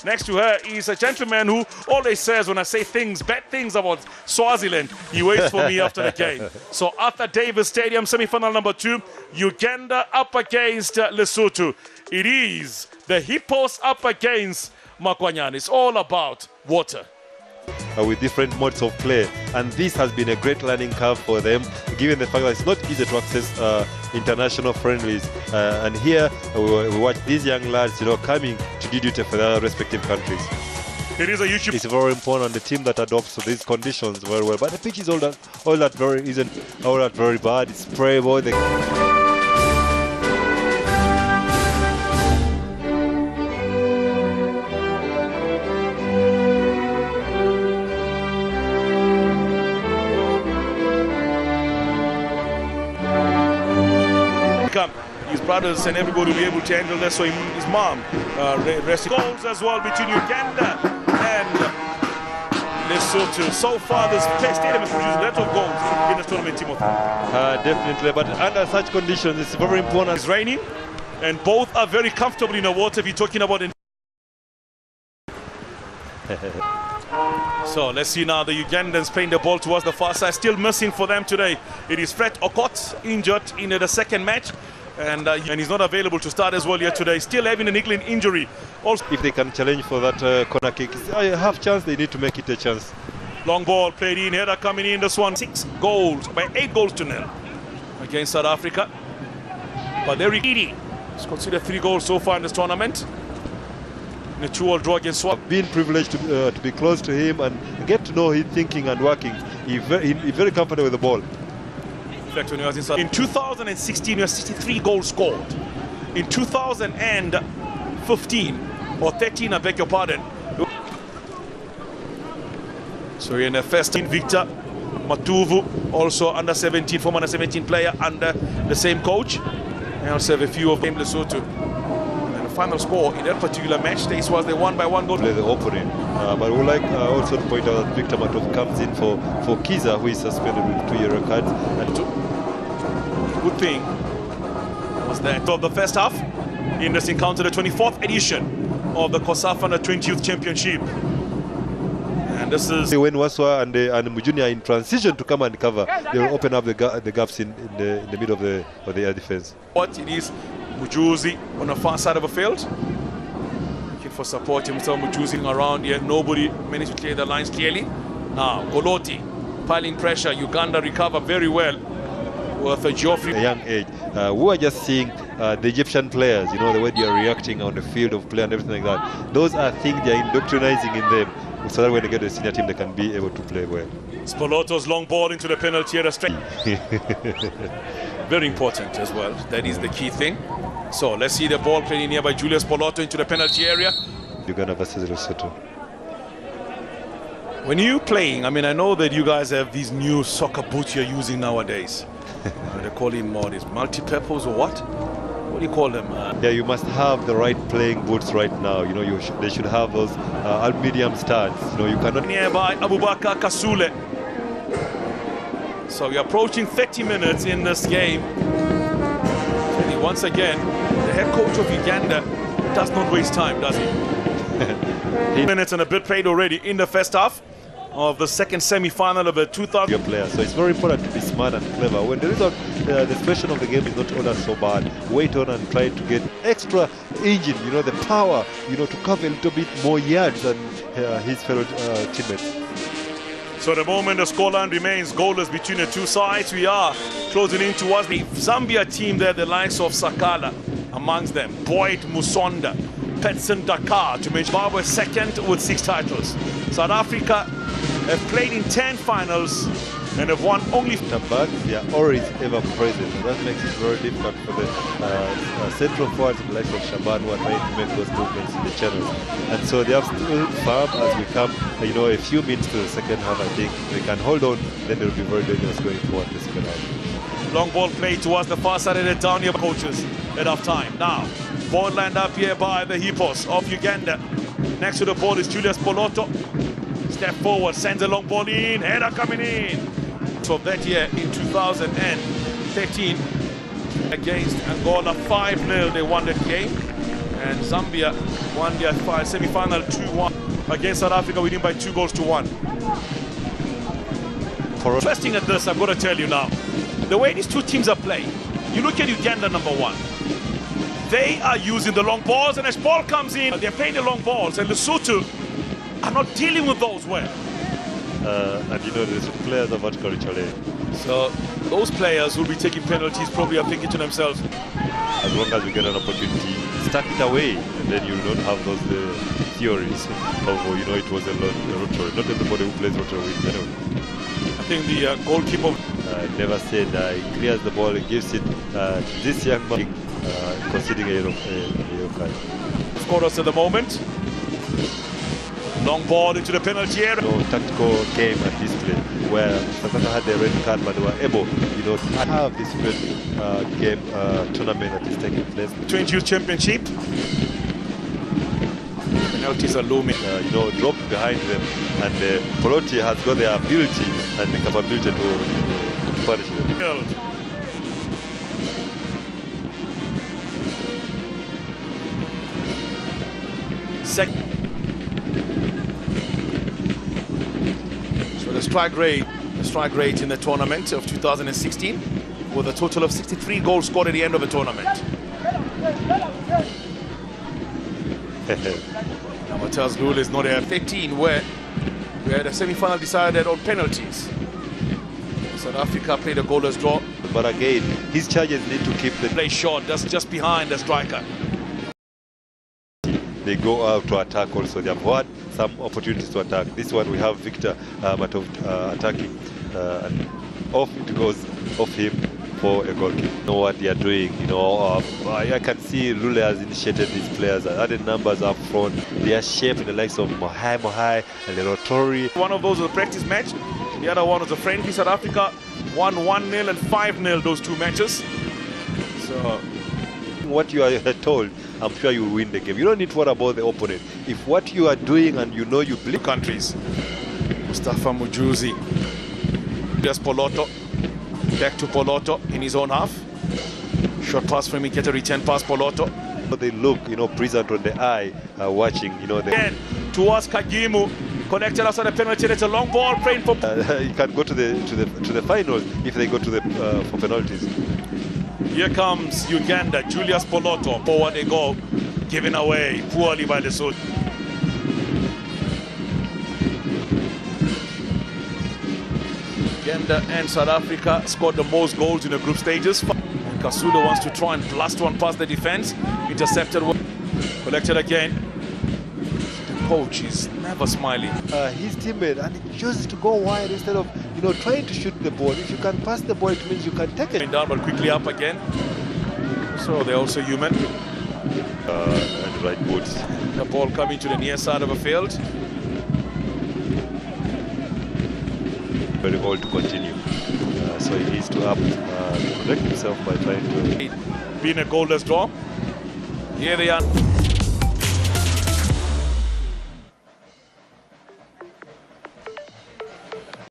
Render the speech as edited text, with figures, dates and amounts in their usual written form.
Next to her is a gentleman who always says when I say things, bad things about Swaziland, he waits for me after the game. So Arthur Davis Stadium, semi-final number 2, Uganda up against Lesotho. It is the Hippos up against Makwanyane. It's all about water. With different modes of play, and this has been a great learning curve for them, given the fact that it's not easy to access international friendlies, and here we watch these young lads, coming to do duty for their respective countries. It is a YouTube. It's very important, the team that adopts to these conditions very well, but the pitch is isn't all that very bad. It's sprayable. His brothers and everybody will be able to handle that, so his mom rested. Goals as well between Uganda and Lesotho. So far, this stadium has produced a lot of goals in the tournament, Timothy. Definitely, but under such conditions, it's very important. It's raining, and both are very comfortable in the water. If you're talking about So let's see now the Ugandans playing the ball towards the far side. Still missing for them today. It is Fred Okot, injured in the second match. And he's not available to start as well here today. Still having a niggling injury. Also, if they can challenge for that corner kick, I have chance. They need to make it a chance. Long ball played in. Header coming in. This one 6 goals by 8 goals to 0 against South Africa. But they're greedy. It's considered 3 goals so far in this tournament. In a 2-2 draw against Swap. I've been privileged to be close to him and get to know his thinking and working. He's very comfortable with the ball. In 2016, he has 63 goals scored. In 2015 or 13, I beg your pardon. So in the first team, Victor Matuvu, also under 17, former under 17 player under the same coach. I also have a few of them, Lesotho. And the final score in that particular match, this was they won by 1 goal. The opening, but we like also to point out that Victor Matuvu comes in for Kcca, who is suspended with 2-year cards. And good thing was that of the first half in this encounter, the 24th edition of the Kcca Under 20 Youth Championship. And this is when Waswa and Mujuni are in transition to come and cover, they will open up the gaps in the middle of the air defense. What it is, Mujuzi on the far side of the field, looking for support. Himself Mujuzi around here, nobody managed to clear the lines clearly. Now Goloti piling pressure. Uganda recover very well. With a Geoffrey. At a young age, we are just seeing the Egyptian players, the way they are reacting on the field of play and everything like that. Those are things they are indoctrinizing in them, so that when they get to the senior team, they can be able to play well. Spoloto's long ball into the penalty area. Very important as well. That is the key thing. So let's see the ball played in here by Julius Spoloto into the penalty area. Uganda versus Lesotho. When you're playing, I know that you guys have these new soccer boots you're using nowadays. They call it more this multi-purpose or what? What do you call them? Yeah, you must have the right playing boots right now. They should have those medium studs. You cannot. Nearby Abubakar Kasule. So we're approaching 30 minutes in this game. And once again, the head coach of Uganda does not waste time, does he? 8 minutes and a bit played already in the first half of the second semi-final of the 2000 player. So it's very important to be smart and clever. When the result, the situation of the game is not all that so bad, wait on and try to get extra engine, the power, to cover a little bit more yards than his fellow teammates. So at the moment, the scoreline remains goalless between the two sides. We are closing in towards the Zambia team there, the likes of Sakala amongst them, Boyd Musonda, Petson Dakar to make Zimbabwe second with 6 titles. South Africa have played in 10 finals and have won only. But they are always ever present. That makes it very difficult for the central forwards like Shaban who are trying to make those movements in the channel. And so they have still firm as we come, a few minutes to the second half. I think they can hold on, then they'll be very dangerous going forward the second half. Long ball played towards the far side of the down here coaches at half time. Now, ball lined up here by the Hippos of Uganda. Next to the ball is Julius Spoloto. Step forward, sends a long ball in, header coming in. So that year in 2013 against Angola, 5-0 they won that game. And Zambia won their semi-final 2-1 against South Africa, winning by 2-1. Interesting at this, I've got to tell you now. The way these two teams are playing, you look at Uganda #1. They are using the long balls, and as ball comes in, they're playing the long balls, and Lesotho are not dealing with those well. And you know, the players are vertically challenged. So those players will be taking penalties, probably are thinking to themselves, as long as we get an opportunity, stack it away, and then you don't have those theories of, you know, it was a rotary. Not everybody who plays rotary wins anyway. I think the goalkeeper never said he clears the ball and gives it to this young man, conceding a yellow card. Scored us at the moment. Long ball into the penalty area. You know, tactical game at this play where South Africa had the red card, but they were able, you know, to have this red game tournament that is taking place. U20 Youth Championship. Penalties are looming. You know, drop behind them, and Poloti has got the ability and the capability to punish them. Second. So the strike rate in the tournament of 2016 with a total of 63 goals scored at the end of the tournament. Mattel's rule is not a 15 where the semi-final decided on penalties. South Africa played a goalless draw. But again, his charges need to keep the play short, that's just behind the striker. They go out to attack also. They have had some opportunities to attack. This one we have Victor Matov attacking, and off it goes off him for a goal kick. You know what they are doing, you know. I can see Lule has initiated these players, added numbers up front. They are shaping the likes of Mohai and Lerotori. One of those was a practice match, the other one was a friendly. South Africa won 1-0 and 5-0 those two matches. So what you are told, I'm sure you will win the game. You don't need to worry about the opponent. If what you are doing and you know you believe. Countries. Mustafa Mujuzi. Just Poloto. Back to Poloto in his own half. Short pass from Kcca, return pass Poloto. They look, you know, present on the eye, watching, you know. Again, towards Kagimu. Connected outside the penalty. It's a long ball playing for. You can go to the finals if they go to the for penalties. Here comes Uganda, Julius Poloto. Forward they go, given away poorly by Lesotho. Uganda and South Africa scored the most goals in the group stages. Kcca wants to try and blast one past the defense. Intercepted, collected again. The coach is never smiling. His teammate, and he chooses to go wide instead of, you know, trying to shoot the ball. If you can pass the ball, it means you can take it. Down, but quickly up again. So they're also human. And right boots. The ball coming to the near side of the field. Very bold to continue. So he needs to protect himself by trying to. Being a goalless draw. Here they are.